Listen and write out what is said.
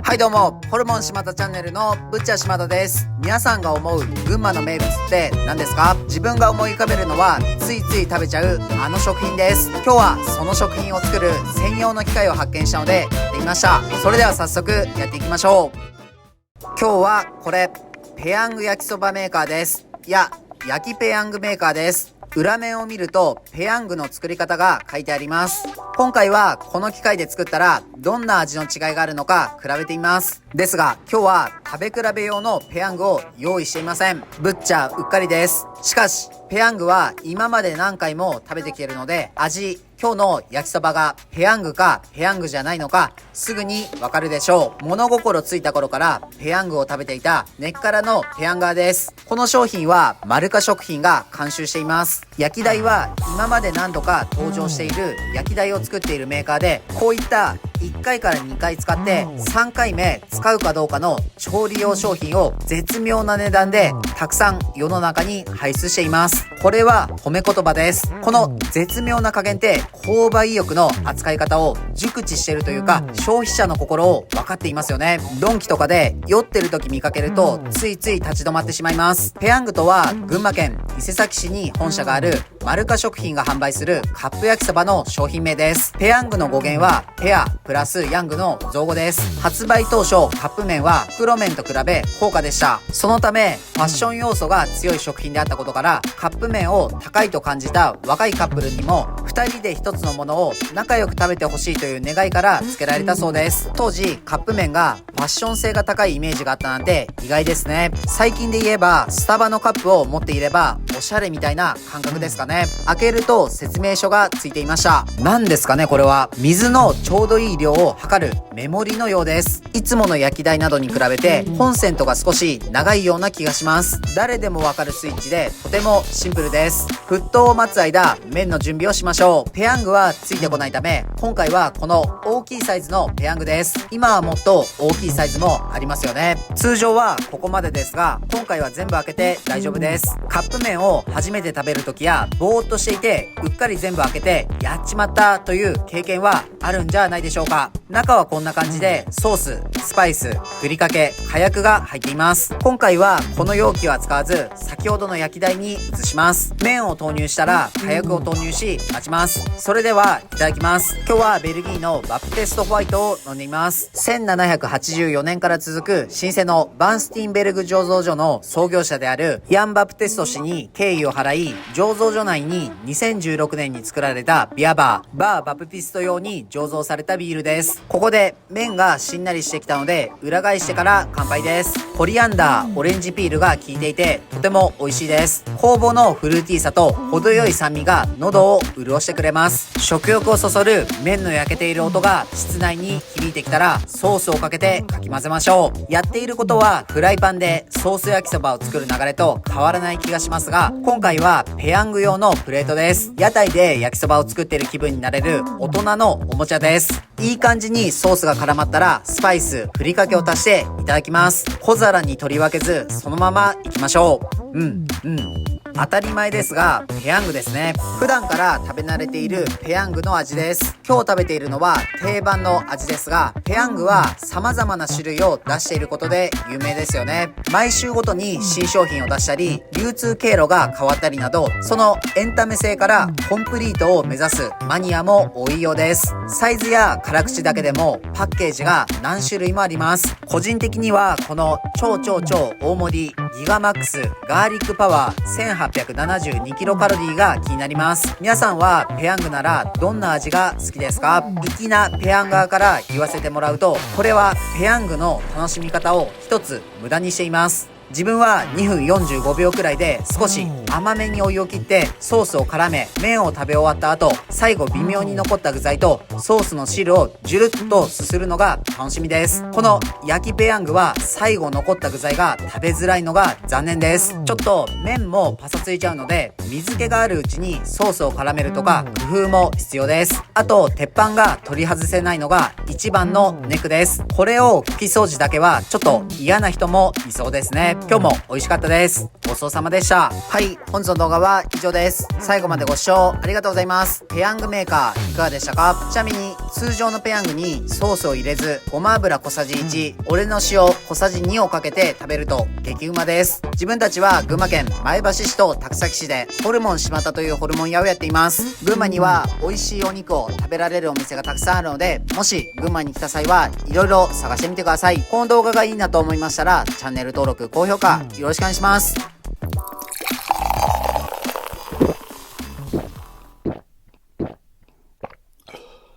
はいどうも、ホルモン島田チャンネルのぶっちゃ島田です。皆さんが思う群馬の名物って何ですか？自分が思い浮かべるのはついつい食べちゃうあの食品です。今日はその食品を作る専用の機械を発見したのでやってみました。それでは早速やっていきましょう。今日はこれペヤング焼きそばメーカーです。いや、焼きペヤングメーカーです。裏面を見るとペヤングの作り方が書いてあります。今回はこの機械で作ったらどんな味の違いがあるのか比べてみます。ですが今日は食べ比べ用のペヤングを用意していません。ぶっちゃうっかりです。しかしペヤングは今まで何回も食べてきているので今日の焼きそばがペヤングかペヤングじゃないのかすぐにわかるでしょう。物心ついた頃からペヤングを食べていた根っからのペヤンガーです。この商品はマルカ食品が監修しています。焼き台は今まで何度か登場している焼き台を作っているメーカーで、こういった1回から2回使って3回目使うかどうかの調理用商品を絶妙な値段でたくさん世の中に排出しています。これは褒め言葉です。この絶妙な加減って購買意欲の扱い方を熟知しているというか、消費者の心を分かっていますよね。ドンキとかで酔ってる時見かけるとついつい立ち止まってしまいます。ペヤングとは群馬県伊勢崎市に本社があるマルカ食品が販売するカップ焼きそばの商品名です。ペヤングの語源はペアプラスヤングの造語です。発売当初カップ麺は袋麺と比べ高価でした。そのためファッション要素が強い食品であったことからカップ麺を高いと感じた若いカップルにも2人で1つのものを仲良く食べてほしいという願いから付けられたそうです。当時カップ麺がファッション性が高いイメージがあったなんて意外ですね。最近で言えばスタバのカップを持っていればおしゃれみたいな感覚ですかね。開けると説明書がついていました。何ですかね、これは水のちょうどいい量を測るメモリのようです。いつもの焼き台などに比べてコンセントが少し長いような気がします。誰でもわかるスイッチでとてもシンプルです。沸騰を待つ間麺の準備をしましょう。ペヤングはついてこないため今回はこの大きいサイズのペヤングです。今はもっと大きいサイズもありますよね。通常はここまでですが今回は全部開けて大丈夫です。カップ麺を初めて食べる時やぼーっとしていてうっかり全部開けてやっちまったという経験はあるんじゃないでしょうか。中はこんな感じでソース、スパイス、ふりかけ、火薬が入っています。今回はこの容器は使わず先ほどの焼き台に移します。麺を投入したら火薬を投入し待ちます。それではいただきます。今日はベルギーのバプテストホワイトを飲んでいます。1784年から続く老舗のバンスティンベルグ醸造所の創業者であるヤン・バプテスト氏に敬意を払い、醸造所内に2016年に作られたビアバーバプティスト用に醸造されたビールです。ここで麺がしんなりしてきたので裏返してから乾杯です。コリアンダー、オレンジピールが効いていてとても美味しいです。酵母のフルーティーさと程よい酸味が喉を潤してくれます。食欲をそそる麺の焼けている音が室内に響いてきたらソースをかけてかき混ぜましょう。やっていることはフライパンでソース焼きそばを作る流れと変わらない気がしますが、今回はペヤング用のプレートです。屋台で焼きそばを作っている気分になれる大人のおもちゃです。いい感じにソースが絡まったらスパイス、ふりかけを足していただきます。小皿に取り分けずそのままいきましょう。当たり前ですがペヤングですね。普段から食べ慣れているペヤングの味です。今日食べているのは定番の味ですが、ペヤングは様々な種類を出していることで有名ですよね。毎週ごとに新商品を出したり流通経路が変わったりなど、そのエンタメ性からコンプリートを目指すマニアも多いようです。サイズや辛口だけでもパッケージが何種類もあります。個人的にはこの超大盛りギガマックスガーリックパワー1872キロカロリーが気になります。皆さんはペヤングならどんな味が好きですか？粋なペヤンガーから言わせてもらうと、これはペヤングの楽しみ方を一つ無駄にしています。自分は2分45秒くらいで少し甘めにお湯を切ってソースを絡め麺を食べ終わった後、最後微妙に残った具材とソースの汁をジュルッとすするのが楽しみです。この焼きペヤングは最後残った具材が食べづらいのが残念です。ちょっと麺もパサついちゃうので水気があるうちにソースを絡めるとか工夫も必要です。あと鉄板が取り外せないのが一番のネックです。これを拭き掃除だけはちょっと嫌な人もいそうですね。今日も美味しかったです。ごちそうさまでした。はい、本日の動画は以上です。最後までご視聴ありがとうございます。ペヤングメーカーいかがでしたか？ちなみに通常のペヤングにソースを入れず、ごま油小さじ1、俺の塩小さじ2をかけて食べると激うまです。自分たちは群馬県前橋市と高崎市でホルモン島田というホルモン屋をやっています。群馬には美味しいお肉を食べられるお店がたくさんあるので、もし群馬に来た際はいろいろ探してみてください。この動画がいいなと思いましたらチャンネル登録、高評価よろしくお願いします。